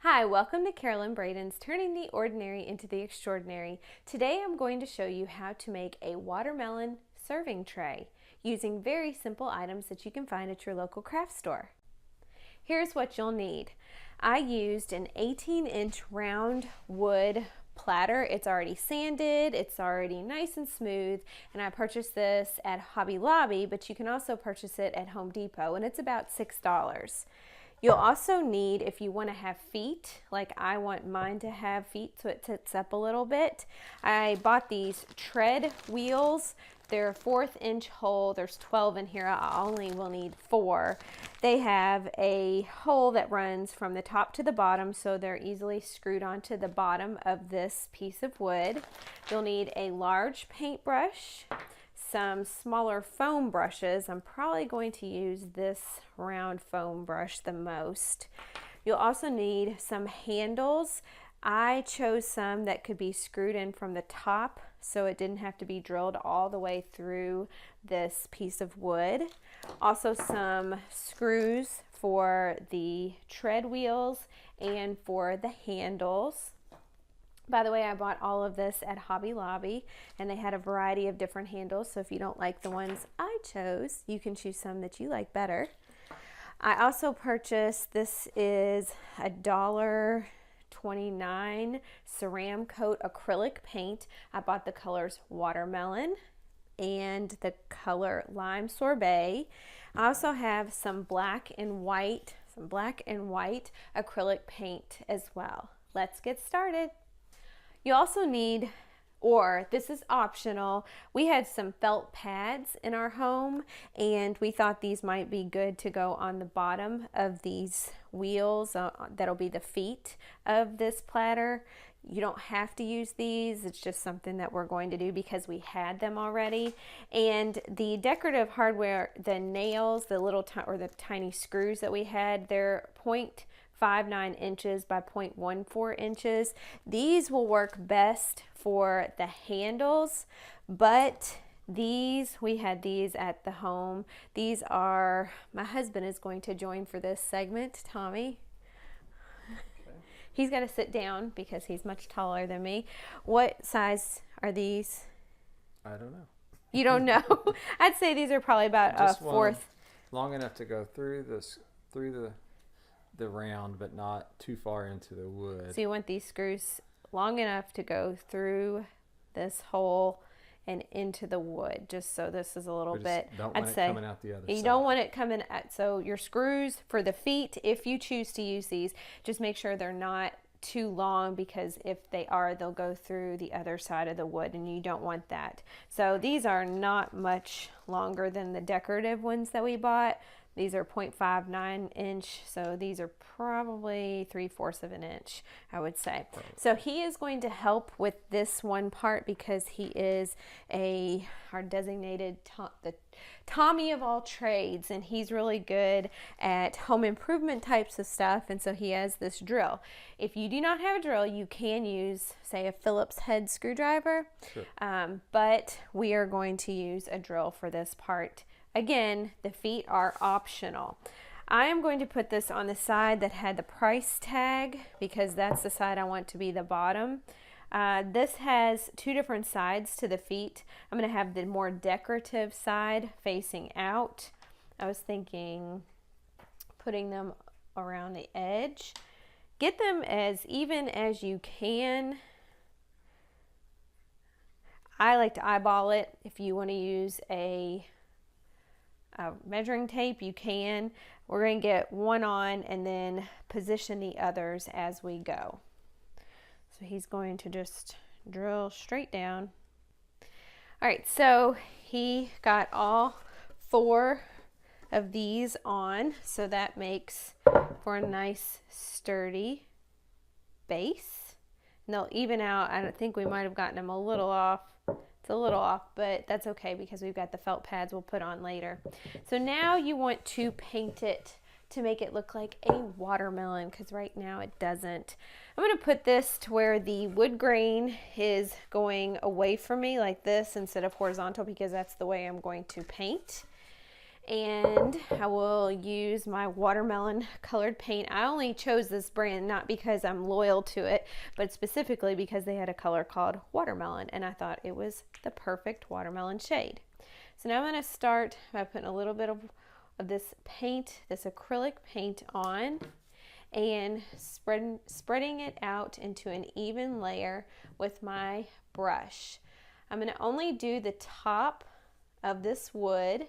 Hi, welcome to Carolyn Braden's Turning the Ordinary into the Extraordinary. Today I'm going to show you how to make a watermelon serving tray using very simple items that you can find at your local craft store. Here's what you'll need. I used an 18-inch round wood platter. It's already sanded, it's already nice and smooth, and I purchased this at Hobby Lobby, but you can also purchase it at Home Depot, and it's about $6. You'll also need, if you want to have feet, like I want mine to have feet so it sits up a little bit, I bought these tread wheels. They're a 1/4 inch hole. There's 12 in here. I only will need 4. They have a hole that runs from the top to the bottom, so they're easily screwed onto the bottom of this piece of wood. You'll need a large paintbrush, some smaller foam brushes. I'm probably going to use this round foam brush the most. You'll also need some handles. I chose some that could be screwed in from the top so it didn't have to be drilled all the way through this piece of wood. Also some screws for the tread wheels and for the handles. By the way, I bought all of this at Hobby Lobby, and they had a variety of different handles, so if you don't like the ones I chose, you can choose some that you like better. I also purchased, this is $1.29 Ceram Coat acrylic paint. I bought the colors watermelon and the color lime sorbet. I also have some black and white acrylic paint as well. Let's get started. You also need, or this is optional, we had some felt pads in our home and we thought these might be good to go on the bottom of these wheels. That'll be the feet of this platter. You don't have to use these. It's just something that we're going to do because we had them already. And the decorative hardware, the nails, the little or the tiny screws that we had, they're 0.59 inches by 0.14 inches. These will work best for the handles, but these, we had these at the home. These are, my husband is going to join for this segment, Tommy. Okay. He's got to sit down because he's much taller than me. What size are these? I don't know. You don't know? I'd say these are probably about a fourth. Long enough to go through the round, but not too far into the wood. So you want these screws long enough to go through this hole and into the wood, just so this is a little bit, I'd say, coming out the other side. You don't want it coming out. So your screws for the feet, if you choose to use these, just make sure they're not too long, because if they are, they'll go through the other side of the wood and you don't want that. So these are not much longer than the decorative ones that we bought. These are 0.59 inch, so these are probably 3/4 of an inch, I would say. So he is going to help with this one part because he is our designated the Tommy of all trades, and he's really good at home improvement types of stuff, and so he has this drill. If you do not have a drill, you can use, say, a Phillips head screwdriver, sure. But we are going to use a drill for this part. Again, the feet are optional. I am going to put this on the side that had the price tag because that's the side I want to be the bottom. This has 2 different sides to the feet. I'm going to have the more decorative side facing out. I was thinking putting them around the edge. Get them as even as you can. I like to eyeball it. If you want to use a measuring tape, you can. We're going to get one on and then position the others as we go. So he's going to just drill straight down. All right, so he got all 4 of these on, so that makes for a nice sturdy base. And they'll even out. I think we might have gotten them a little off. It's a little off, but that's okay because we've got the felt pads we'll put on later. So now you want to paint it to make it look like a watermelon, because right now it doesn't. I'm going to put this to where the wood grain is going away from me like this instead of horizontal, because that's the way I'm going to paint. And I will use my watermelon colored paint. I only chose this brand not because I'm loyal to it, but specifically because they had a color called watermelon, and I thought it was the perfect watermelon shade. So now I'm going to start by putting a little bit of this paint, this acrylic paint on, and spreading it out into an even layer with my brush. I'm going to only do the top of this wood,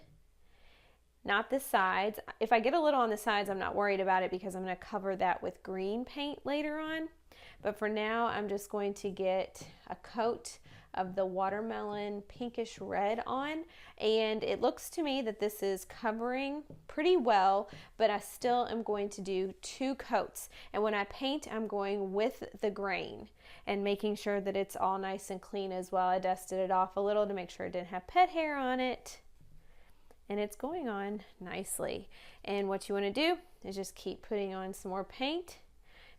not the sides. If I get a little on the sides, I'm not worried about it because I'm going to cover that with green paint later on. But for now, I'm just going to get a coat of the watermelon pinkish red on, and it looks to me that this is covering pretty well, but I still am going to do 2 coats. And when I paint, I'm going with the grain and making sure that it's all nice and clean as well. I dusted it off a little to make sure it didn't have pet hair on it, and it's going on nicely. And what you want to do is just keep putting on some more paint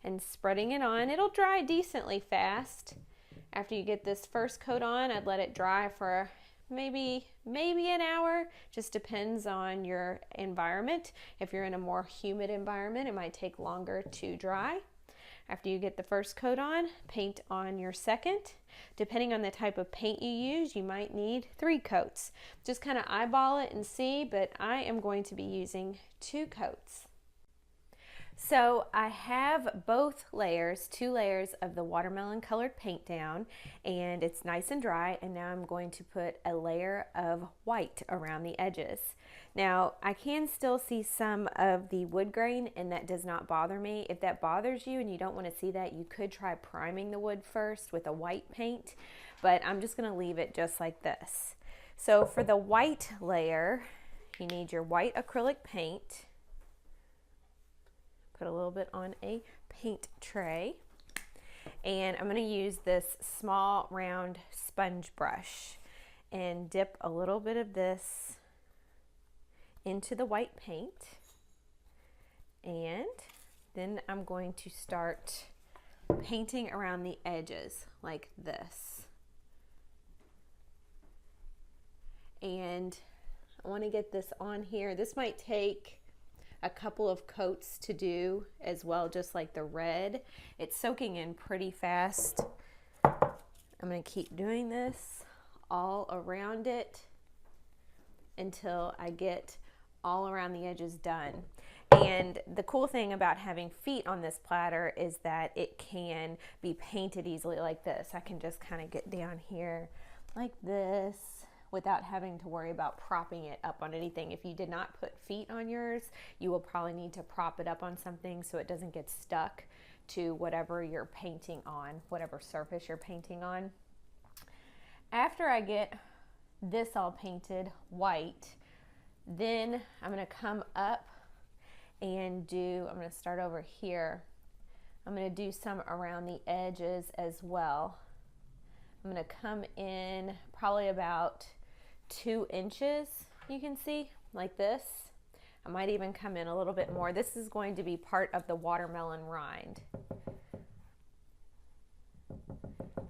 and spreading it on. It'll dry decently fast. After you get this first coat on, I'd let it dry for maybe an hour. Just depends on your environment. If you're in a more humid environment, it might take longer to dry. After you get the first coat on, paint on your second. Depending on the type of paint you use, you might need 3 coats. Just kind of eyeball it and see, but I am going to be using 2 coats. So I have both layers, 2 layers of the watermelon colored paint down, and it's nice and dry, and now I'm going to put a layer of white around the edges. Now I can still see some of the wood grain, and that does not bother me. If that bothers you and you don't want to see that, you could try priming the wood first with a white paint, but I'm just going to leave it just like this. So for the white layer, you need your white acrylic paint. Put a little bit on a paint tray, and I'm going to use this small round sponge brush and dip a little bit of this into the white paint, and then I'm going to start painting around the edges like this. And I want to get this on here. This might take a couple of coats to do as well, just like the red. It's soaking in pretty fast. I'm going to keep doing this all around it until I get all around the edges done. And the cool thing about having feet on this platter is that it can be painted easily like this. I can just kind of get down here like this without having to worry about propping it up on anything. If you did not put feet on yours, you will probably need to prop it up on something so it doesn't get stuck to whatever you're painting on, whatever surface you're painting on. After I get this all painted white, then I'm going to come up and I'm going to start over here. I'm going to do some around the edges as well. I'm going to come in probably about 2 inches, you can see, like this. I might even come in a little bit more. This is going to be part of the watermelon rind.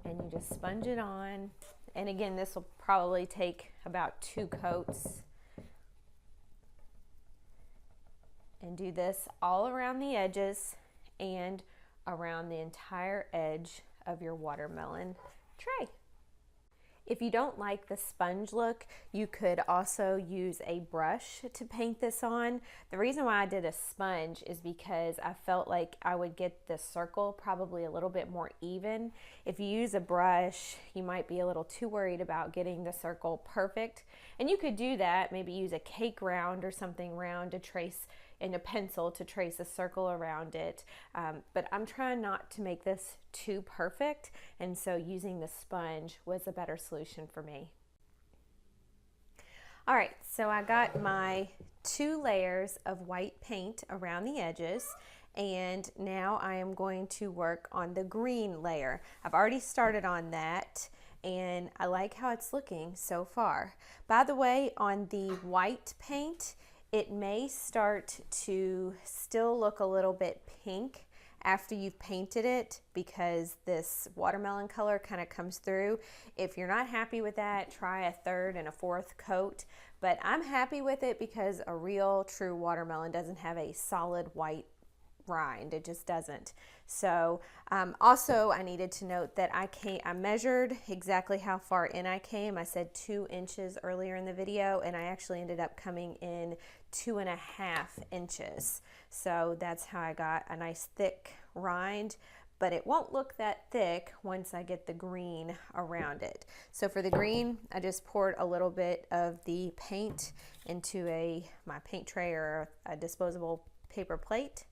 And you just sponge it on. And again, this will probably take about 2 coats. And do this all around the edges and around the entire edge of your watermelon tray. If you don't like the sponge look, you could also use a brush to paint this on. The reason why I did a sponge is because I felt like I would get the circle probably a little bit more even. If you use a brush, you might be a little too worried about getting the circle perfect. And you could do that, maybe use a cake round or something round to trace, and a pencil to trace a circle around it. But I'm trying not to make this too perfect, and so using the sponge was a better solution for me. All right, so I got my 2 layers of white paint around the edges, and now I am going to work on the green layer. I've already started on that, and I like how it's looking so far. By the way, on the white paint, it may start to still look a little bit pink after you've painted it, because this watermelon color kind of comes through. If you're not happy with that, try a third and a fourth coat. But I'm happy with it because a real true watermelon doesn't have a solid white rind. It just doesn't. So also I needed to note that I measured exactly how far in I came. I said 2 inches earlier in the video, and I actually ended up coming in 2.5 inches. So that's how I got a nice thick rind, but it won't look that thick once I get the green around it. So for the green, I just poured a little bit of the paint into my paint tray or a disposable paper plate,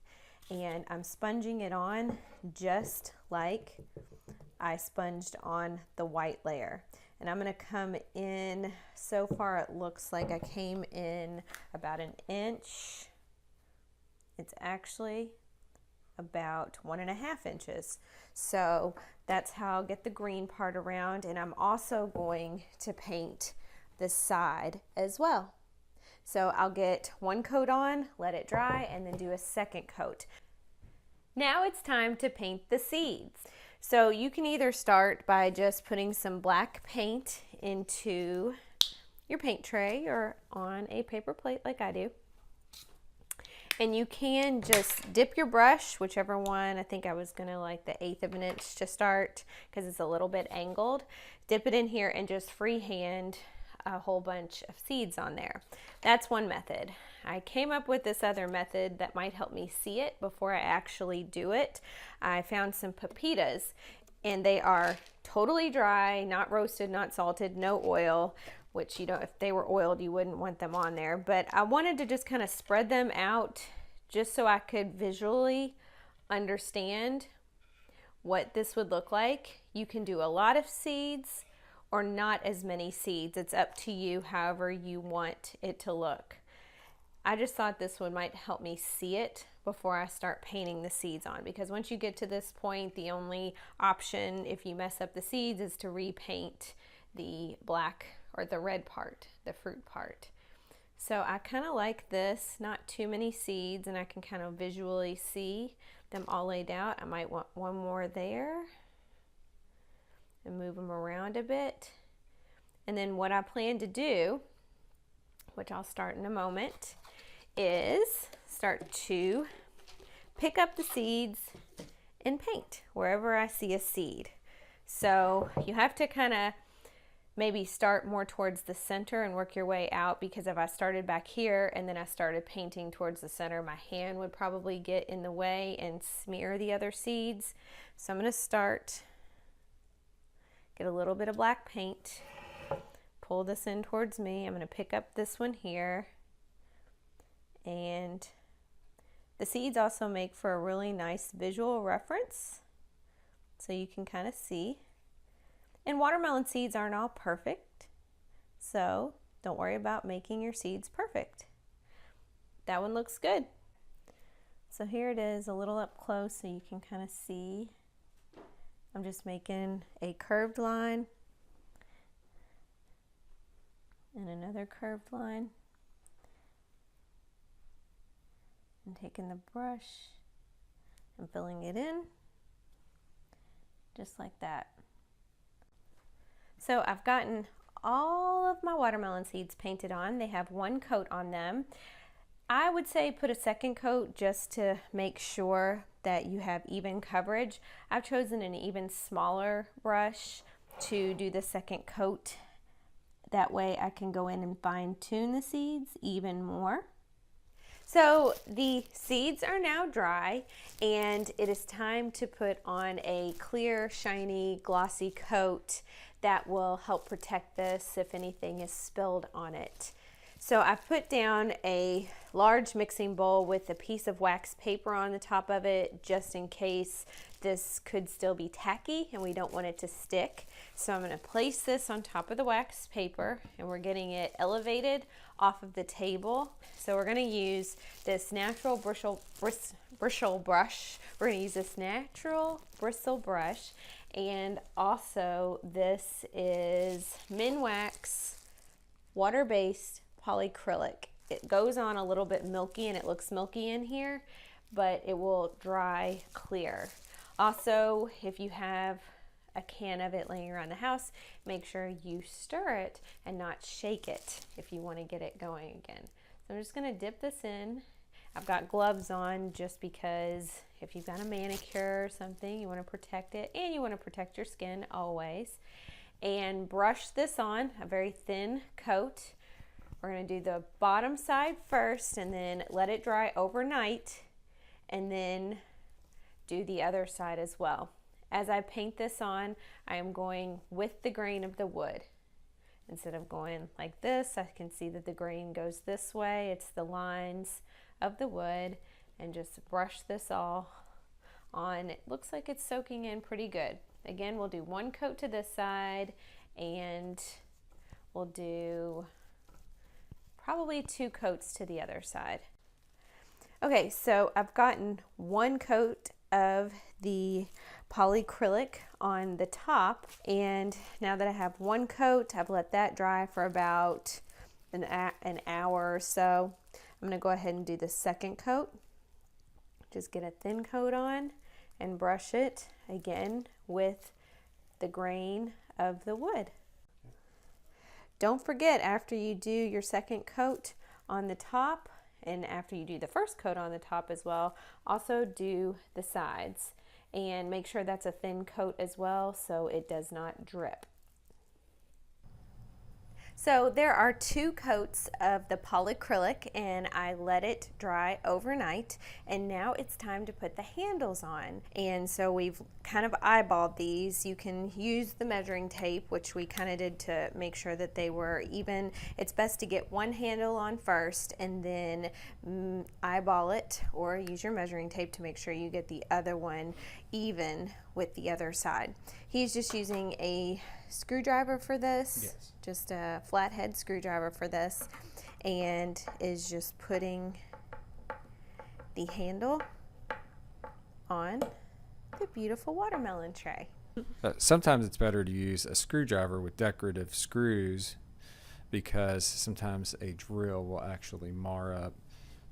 and I'm sponging it on just like I sponged on the white layer. And I'm going to come in, so far it looks like I came in about 1 inch. It's actually about 1.5 inches. So that's how I'll get the green part around, and I'm also going to paint this side as well. So I'll get 1 coat on, let it dry, and then do a second coat. Now it's time to paint the seeds. So you can either start by just putting some black paint into your paint tray or on a paper plate like I do. And you can just dip your brush, whichever one. I think I was gonna like the 1/8 of an inch to start because it's a little bit angled. Dip it in here and just freehand a whole bunch of seeds on there. That's one method. I came up with this other method that might help me see it before I actually do it. I found some pepitas, and they are totally dry, not roasted, not salted, no oil, which you don't, if they were oiled, you wouldn't want them on there. But I wanted to just kind of spread them out just so I could visually understand what this would look like. You can do a lot of seeds or not as many seeds. It's up to you, however you want it to look. I just thought this one might help me see it before I start painting the seeds on, because once you get to this point, the only option if you mess up the seeds is to repaint the black or the red part, the fruit part. So I kind of like this, not too many seeds, and I can kind of visually see them all laid out. I might want one more there and move them around a bit. And then what I plan to do, which I'll start in a moment, is start to pick up the seeds and paint wherever I see a seed. So you have to kind of maybe start more towards the center and work your way out, because if I started back here and then I started painting towards the center, my hand would probably get in the way and smear the other seeds. So I'm going to start, get a little bit of black paint, pull this in towards me. I'm going to pick up this one here, and the seeds also make for a really nice visual reference, so you can kind of see. And watermelon seeds aren't all perfect, so don't worry about making your seeds perfect. That one looks good. So here it is a little up close so you can kind of see. I'm just making a curved line and another curved line, and taking the brush and filling it in just like that. So I've gotten all of my watermelon seeds painted on. They have 1 coat on them. I would say put a second coat just to make sure that you have even coverage. I've chosen an even smaller brush to do the second coat. That way I can go in and fine tune the seeds even more. So the seeds are now dry, and it is time to put on a clear, shiny, glossy coat that will help protect this if anything is spilled on it. So I put down a large mixing bowl with a piece of wax paper on the top of it, just in case this could still be tacky and we don't want it to stick. So I'm going to place this on top of the wax paper, and we're getting it elevated off of the table. So we're going to use this natural bristle brush. We're going to use this natural bristle brush, and also this is Minwax water-based polyacrylic. It goes on a little bit milky, and it looks milky in here, but it will dry clear. Also, if you have a can of it laying around the house, make sure you stir it and not shake it if you want to get it going again. So I'm just going to dip this in. I've got gloves on just because if you've got a manicure or something, you want to protect it and you want to protect your skin always. And brush this on, a very thin coat. We're going to do the bottom side first and then let it dry overnight and then do the other side as well. As I paint this on, I am going with the grain of the wood. Instead of going like this, I can see that the grain goes this way. It's the lines of the wood, and just brush this all on. It looks like it's soaking in pretty good. Again, we'll do one coat to this side, and we'll do probably 2 coats to the other side. Okay, so I've gotten 1 coat of the polyacrylic on the top, and now that I have 1 coat, I've let that dry for about an hour or so. I'm going to go ahead and do the second coat. Just get a thin coat on and brush it again with the grain of the wood. Don't forget, after you do your second coat on the top and after you do the first coat on the top as well, also do the sides and make sure that's a thin coat as well so it does not drip. So there are 2 coats of the polyacrylic and I let it dry overnight, and now it's time to put the handles on. And so we've kind of eyeballed these. You can use the measuring tape, which we kind of did to make sure that they were even. It's best to get one handle on first and then eyeball it, or use your measuring tape to make sure you get the other one even with the other side. He's just using a screwdriver for this. Yes. Just a flathead screwdriver for this, and is just putting the handle on the beautiful watermelon tray. Sometimes it's better to use a screwdriver with decorative screws because sometimes a drill will actually mar up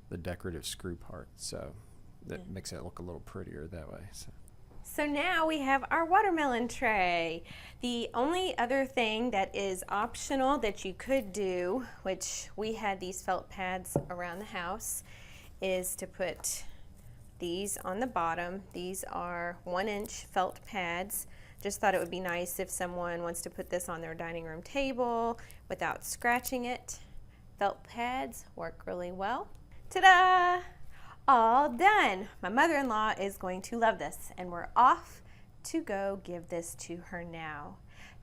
the decorative screw part, so that makes it look a little prettier that way. So now we have our watermelon tray. The only other thing that is optional that you could do, which we had these felt pads around the house, is to put these on the bottom. These are 1-inch felt pads. Just thought it would be nice if someone wants to put this on their dining room table without scratching it. Felt pads work really well. Ta-da! All done. My mother-in-law is going to love this, and we're off to go give this to her now.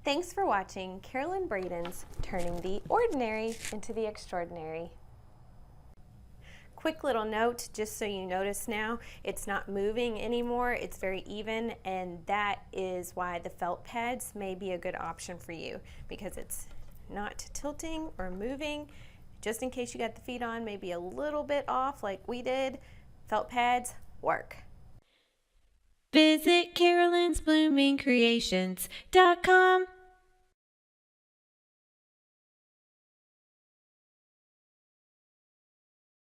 Thanks for watching Carolyn Braden's Turning the Ordinary into the Extraordinary. Quick little note, just so you notice now, it's not moving anymore. It's very even, and that is why the felt pads may be a good option for you, because it's not tilting or moving. Just in case you got the feet on, maybe a little bit off like we did, felt pads work. Visit Carolyn'sBloomingCreations.com